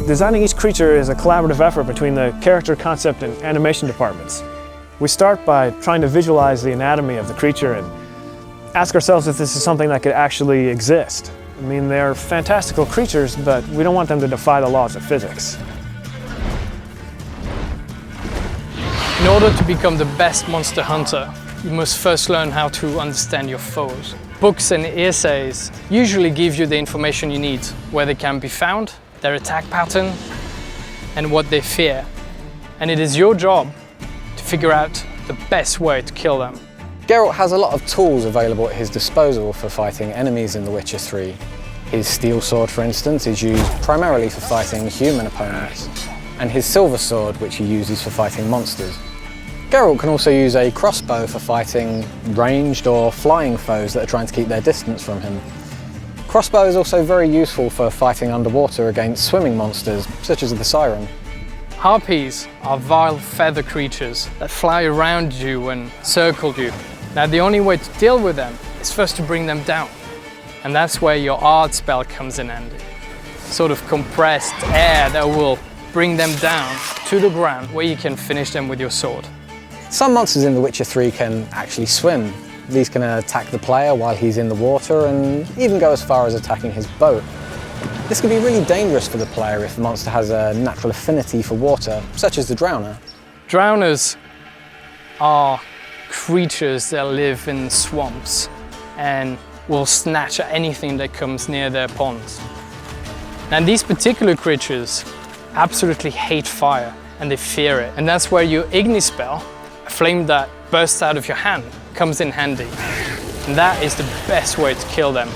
Designing each creature is a collaborative effort between the character, concept, and animation departments. We start by trying to visualize the anatomy of the creature and ask ourselves if this is something that could actually exist. I mean, they're fantastical creatures, but we don't want them to defy the laws of physics. In order to become the best monster hunter, you must first learn how to understand your foes. Books and essays usually give you the information you need, where they can be found, their attack pattern, and what they fear. And it is your job to figure out the best way to kill them. Geralt has a lot of tools available at his disposal for fighting enemies in The Witcher 3. His steel sword, for instance, is used primarily for fighting human opponents, and his silver sword, which he uses for fighting monsters. Geralt can also use a crossbow for fighting ranged or flying foes that are trying to keep their distance from him. Crossbow is also very useful for fighting underwater against swimming monsters, such as the Siren. Harpies are vile feather creatures that fly around you and circle you. Now the only way to deal with them is first to bring them down. And that's where your art spell comes in handy. Sort of compressed air that will bring them down to the ground where you can finish them with your sword. Some monsters in The Witcher 3 can actually swim. These can attack the player while he's in the water and even go as far as attacking his boat. This can be really dangerous for the player if the monster has a natural affinity for water, such as the Drowner. Drowners are creatures that live in swamps and will snatch at anything that comes near their ponds. Now these particular creatures absolutely hate fire and they fear it, and that's where your Igni spell, a flame that bursts out of your hand, comes in handy. And that is the best way to kill them.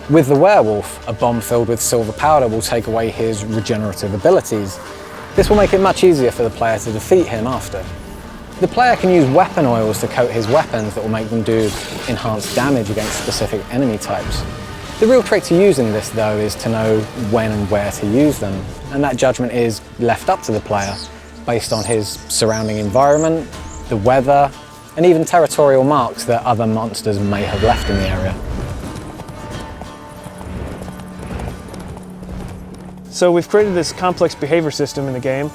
With the werewolf, a bomb filled with silver powder will take away his regenerative abilities. This will make it much easier for the player to defeat him after. The player can use weapon oils to coat his weapons that will make them do enhanced damage against specific enemy types. The real trick to using this, though, is to know when and where to use them, and that judgment is left up to the player based on his surrounding environment, the weather, and even territorial marks that other monsters may have left in the area. So we've created this complex behavior system in the game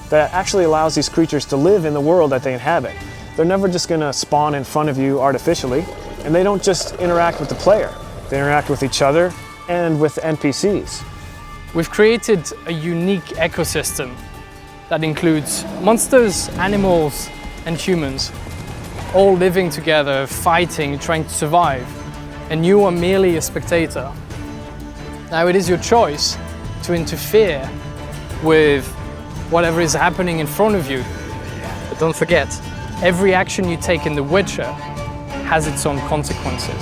that actually allows these creatures to live in the world that they inhabit. They're never just going to spawn in front of you artificially, and they don't just interact with the player. They interact with each other and with NPCs. We've created a unique ecosystem that includes monsters, animals, and humans, all living together, fighting, trying to survive, and you are merely a spectator. Now it is your choice to interfere with whatever is happening in front of you. But don't forget, every action you take in The Witcher has its own consequences.